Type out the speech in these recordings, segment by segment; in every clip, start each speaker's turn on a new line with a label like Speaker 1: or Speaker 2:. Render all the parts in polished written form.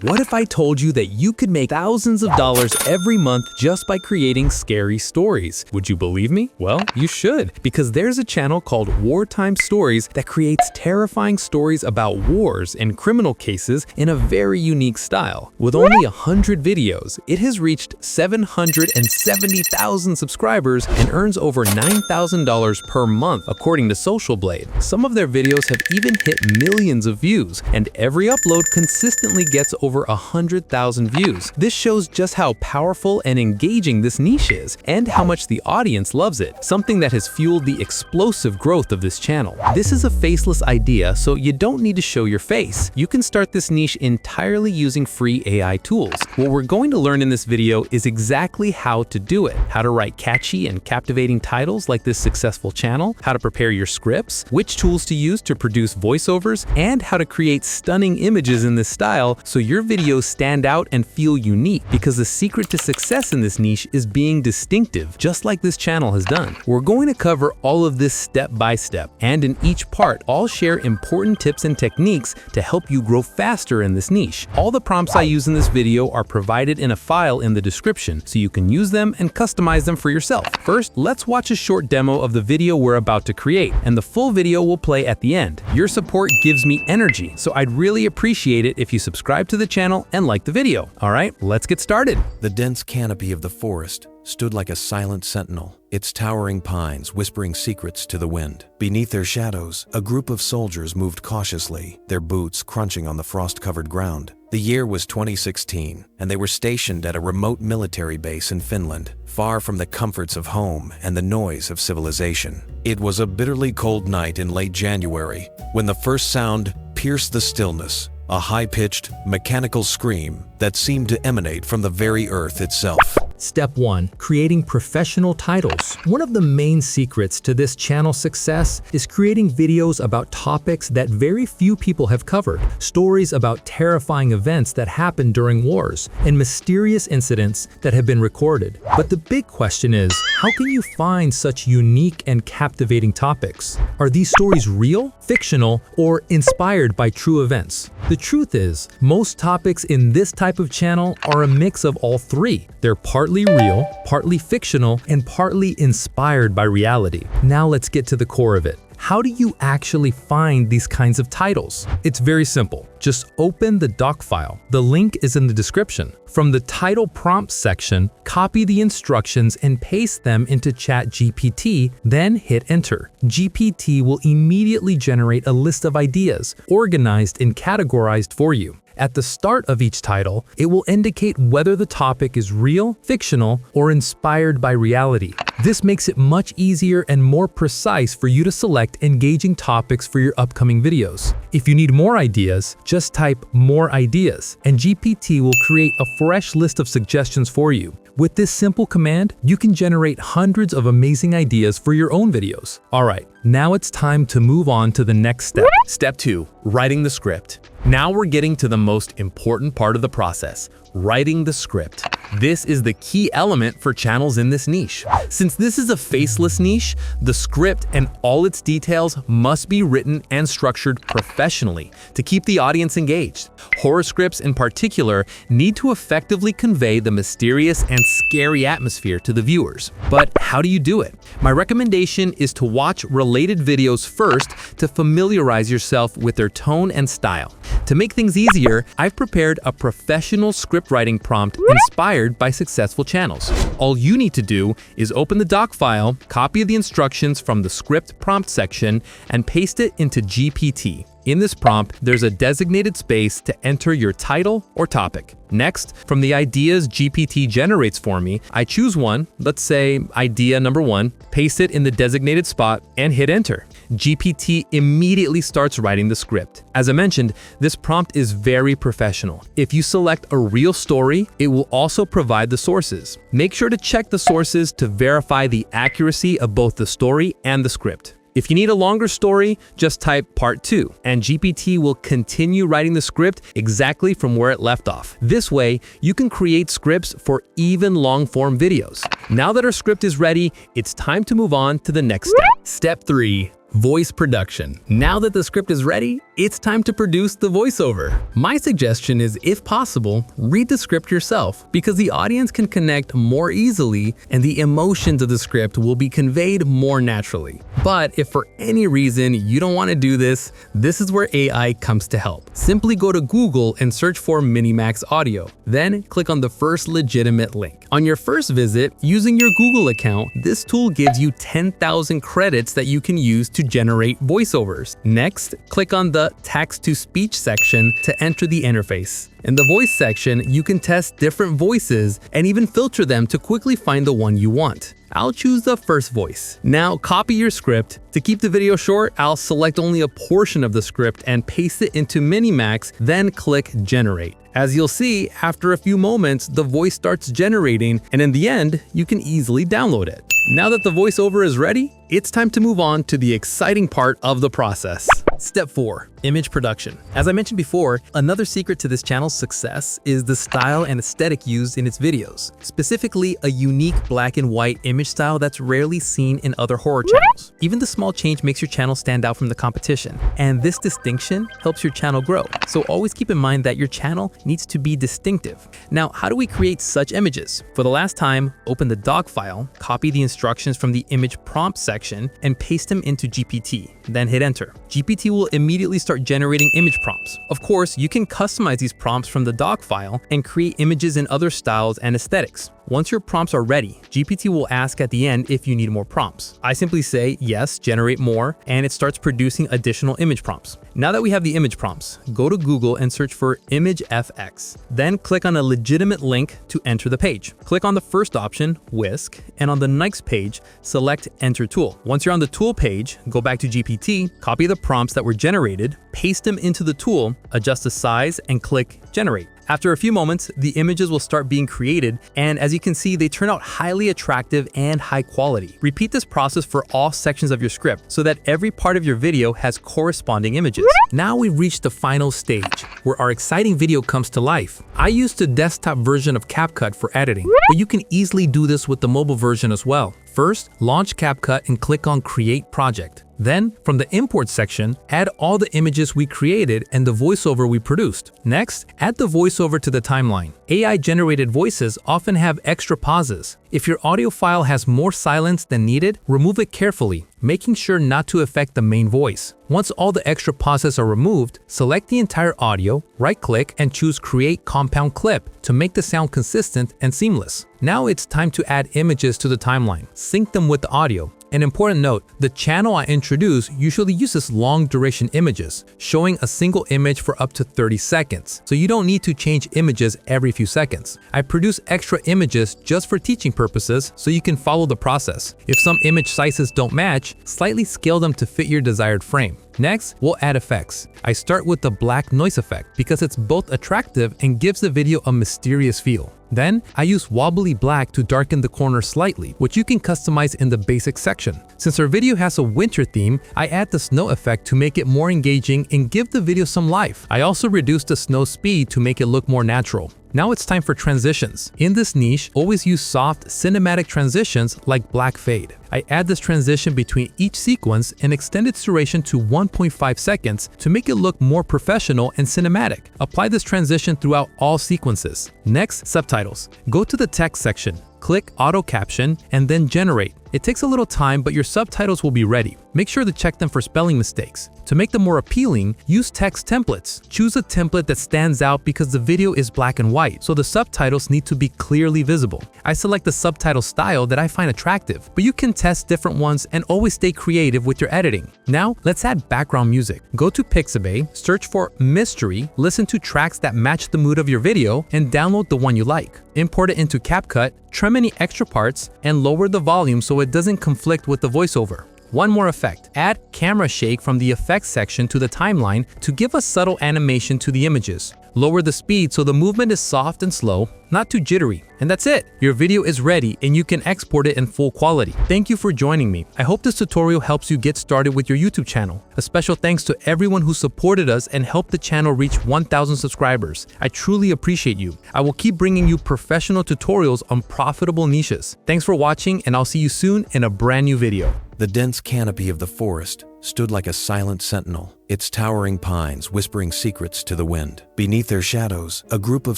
Speaker 1: What if I told you that you could make thousands of dollars every month just by creating scary stories? Would you believe me? Well, you should, because there's a channel called Wartime Stories that creates terrifying stories about wars and criminal cases in a very unique style. With only 100 videos, it has reached 770,000 subscribers and earns over $9,000 per month, according to Social Blade. Some of their videos have even hit millions of views, and every upload consistently gets over 100,000 views. This shows just how powerful and engaging this niche is, and how much the audience loves it, something that has fueled the explosive growth of this channel. This is a faceless idea, so you don't need to show your face. You can start this niche entirely using free AI tools. What we're going to learn in this video is exactly how to do it, how to write catchy and captivating titles like this successful channel, how to prepare your scripts, which tools to use to produce voiceovers, and how to create stunning images in this style so your videos stand out and feel unique, because the secret to success in this niche is being distinctive, just like this channel has done. We're going to cover all of this step by step, and in each part, I'll share important tips and techniques to help you grow faster in this niche. All the prompts I use in this video are provided in a file in the description, so you can use them and customize them for yourself. First, let's watch a short demo of the video we're about to create, and the full video will play at the end. Your support gives me energy, so I'd really appreciate it if you subscribe to the channel and like the video. All right, let's get started.
Speaker 2: The dense canopy of the forest stood like a silent sentinel, its towering pines whispering secrets to the wind. Beneath their shadows, a group of soldiers moved cautiously, their boots crunching on the frost-covered ground. The year was 2016, and they were stationed at a remote military base in Finland, far from the comforts of home and the noise of civilization. It was a bitterly cold night in late January when the first sound pierced the stillness, a high-pitched, mechanical scream that seemed to emanate from the very earth itself.
Speaker 3: Step 1. Creating professional titles. One of the main secrets to this channel's success is creating videos about topics that very few people have covered, stories about terrifying events that happened during wars, and mysterious incidents that have been recorded. But the big question is, how can you find such unique and captivating topics? Are these stories real, fictional, or inspired by true events? The truth is, most topics in this type of channel are a mix of all three. They're partly real, partly fictional, and partly inspired by reality. Now let's get to the core of it. How do you actually find these kinds of titles? It's very simple. Just open the doc file. The link is in the description. From the title prompts section, copy the instructions and paste them into ChatGPT, then hit enter. GPT will immediately generate a list of ideas, organized and categorized for you. At the start of each title, it will indicate whether the topic is real, fictional, or inspired by reality. This makes it much easier and more precise for you to select engaging topics for your upcoming videos. If you need more ideas, just type "more ideas" and GPT will create a fresh list of suggestions for you. With this simple command, you can generate hundreds of amazing ideas for your own videos. All right, now it's time to move on to the next step.
Speaker 1: Step 2. Writing the script. Now we're getting to the most important part of the process, writing the script. This is the key element for channels in this niche. Since this is a faceless niche, the script and all its details must be written and structured professionally to keep the audience engaged. Horror scripts in particular need to effectively convey the mysterious and scary atmosphere to the viewers. But how do you do it? My recommendation is to watch related videos first to familiarize yourself with their tone and style. To make things easier, I've prepared a professional script writing prompt inspired by successful channels. All you need to do is open the doc file, copy the instructions from the script prompt section, and paste it into GPT. In this prompt, there's a designated space to enter your title or topic. Next, from the ideas GPT generates for me, I choose one, let's say idea number 1, paste it in the designated spot, and hit enter. GPT immediately starts writing the script. As I mentioned, this prompt is very professional. If you select a real story, it will also provide the sources. Make sure to check the sources to verify the accuracy of both the story and the script. If you need a longer story, just type part 2, and GPT will continue writing the script exactly from where it left off. This way, you can create scripts for even long-form videos. Now that our script is ready, it's time to move on to the next step. Step 3. Voice production. Now that the script is ready, it's time to produce the voiceover. My suggestion is, if possible, read the script yourself, because the audience can connect more easily and the emotions of the script will be conveyed more naturally. But if for any reason you don't want to do this, this is where AI comes to help. Simply go to Google and search for Minimax Audio. Then click on the first legitimate link. On your first visit, using your Google account, this tool gives you 10,000 credits that you can use to generate voiceovers. Next, click on the text-to-speech section to enter the interface. In the voice section, you can test different voices and even filter them to quickly find the one you want. I'll choose the first voice. Now copy your script. To keep the video short, I'll select only a portion of the script and paste it into Minimax, then click Generate. As you'll see, after a few moments, the voice starts generating, and in the end, you can easily download it. Now that the voiceover is ready, it's time to move on to the exciting part of the process. Step 4. Image production. As I mentioned before, another secret to this channel's success is the style and aesthetic used in its videos, specifically a unique black and white image style that's rarely seen in other horror channels. Even the small change makes your channel stand out from the competition, and this distinction helps your channel grow. So always keep in mind that your channel needs to be distinctive. Now, how do we create such images? For the last time, open the doc file, copy the instructions from the image prompt section, and paste them into GPT. Then hit enter. GPT will immediately start generating image prompts. Of course, you can customize these prompts from the doc file and create images in other styles and aesthetics. Once your prompts are ready, GPT will ask at the end if you need more prompts. I simply say, yes, generate more, and it starts producing additional image prompts. Now that we have the image prompts, go to Google and search for Image FX. Then click on a legitimate link to enter the page. Click on the first option, Whisk, and on the next page, select Enter Tool. Once you're on the tool page, go back to GPT, copy the prompts that were generated, paste them into the tool, adjust the size, and click Generate. After a few moments, the images will start being created, and as you can see, they turn out highly attractive and high quality. Repeat this process for all sections of your script so that every part of your video has corresponding images. Now we've reached the final stage, where our exciting video comes to life. I used the desktop version of CapCut for editing, but you can easily do this with the mobile version as well. First, launch CapCut and click on Create Project. Then, from the import section, add all the images we created and the voiceover we produced. Next, add the voiceover to the timeline. AI-generated voices often have extra pauses. If your audio file has more silence than needed, remove it carefully, making sure not to affect the main voice. Once all the extra pauses are removed, select the entire audio, right-click, and choose Create Compound Clip to make the sound consistent and seamless. Now it's time to add images to the timeline. Sync them with the audio. An important note, the channel I introduce usually uses long duration images, showing a single image for up to 30 seconds, so you don't need to change images every few seconds. I produce extra images just for teaching purposes so you can follow the process. If some image sizes don't match, slightly scale them to fit your desired frame. Next, we'll add effects. I start with the black noise effect because it's both attractive and gives the video a mysterious feel. Then, I use wobbly black to darken the corner slightly, which you can customize in the basics section. Since our video has a winter theme, I add the snow effect to make it more engaging and give the video some life. I also reduce the snow speed to make it look more natural. Now it's time for transitions. In this niche, always use soft, cinematic transitions like black fade. I add this transition between each sequence and extend its duration to 1.5 seconds to make it look more professional and cinematic. Apply this transition throughout all sequences. Next, subtitles. Go to the text section. Click Auto Caption and then Generate. It takes a little time, but your subtitles will be ready. Make sure to check them for spelling mistakes. To make them more appealing, use text templates. Choose a template that stands out because the video is black and white, so the subtitles need to be clearly visible. I select the subtitle style that I find attractive, but you can test different ones and always stay creative with your editing. Now, let's add background music. Go to Pixabay, search for Mystery, listen to tracks that match the mood of your video, and download the one you like. Import it into CapCut, trim any extra parts, and lower the volume so it doesn't conflict with the voiceover. One more effect. Add camera shake from the effects section to the timeline to give a subtle animation to the images. Lower the speed so the movement is soft and slow, not too jittery. And that's it. Your video is ready and you can export it in full quality. Thank you for joining me. I hope this tutorial helps you get started with your YouTube channel. A special thanks to everyone who supported us and helped the channel reach 1,000 subscribers. I truly appreciate you. I will keep bringing you professional tutorials on profitable niches. Thanks for watching and I'll see you soon in a brand new video.
Speaker 2: The dense canopy of the forest stood like a silent sentinel, its towering pines whispering secrets to the wind. Beneath their shadows, a group of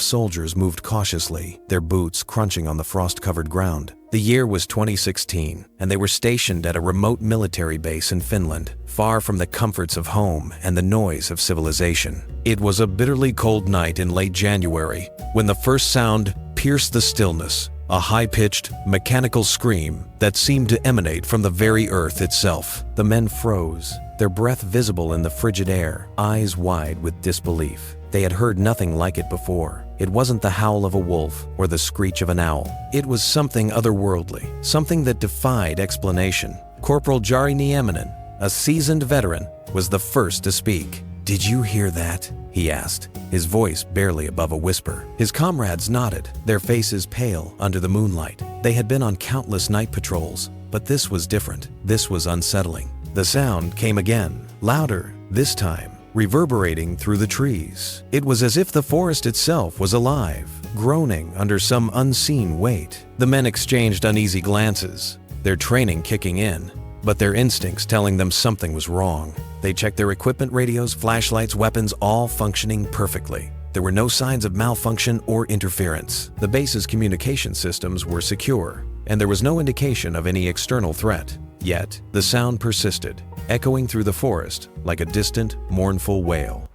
Speaker 2: soldiers moved cautiously, their boots crunching on the frost-covered ground. The year was 2016, and they were stationed at a remote military base in Finland, far from the comforts of home and the noise of civilization. It was a bitterly cold night in late January when the first sound pierced the stillness, a high-pitched, mechanical scream that seemed to emanate from the very earth itself. The men froze, their breath visible in the frigid air, eyes wide with disbelief. They had heard nothing like it before. It wasn't the howl of a wolf or the screech of an owl. It was something otherworldly, something that defied explanation. Corporal Jari Nieminen, a seasoned veteran, was the first to speak. "Did you hear that?" he asked, his voice barely above a whisper. His comrades nodded, their faces pale under the moonlight. They had been on countless night patrols, but this was different. This was unsettling. The sound came again, louder, this time, reverberating through the trees. It was as if the forest itself was alive, groaning under some unseen weight. The men exchanged uneasy glances, their training kicking in, but their instincts telling them something was wrong. They checked their equipment, radios, flashlights, weapons, all functioning perfectly. There were no signs of malfunction or interference. The base's communication systems were secure, and there was no indication of any external threat. Yet, the sound persisted, echoing through the forest like a distant, mournful wail.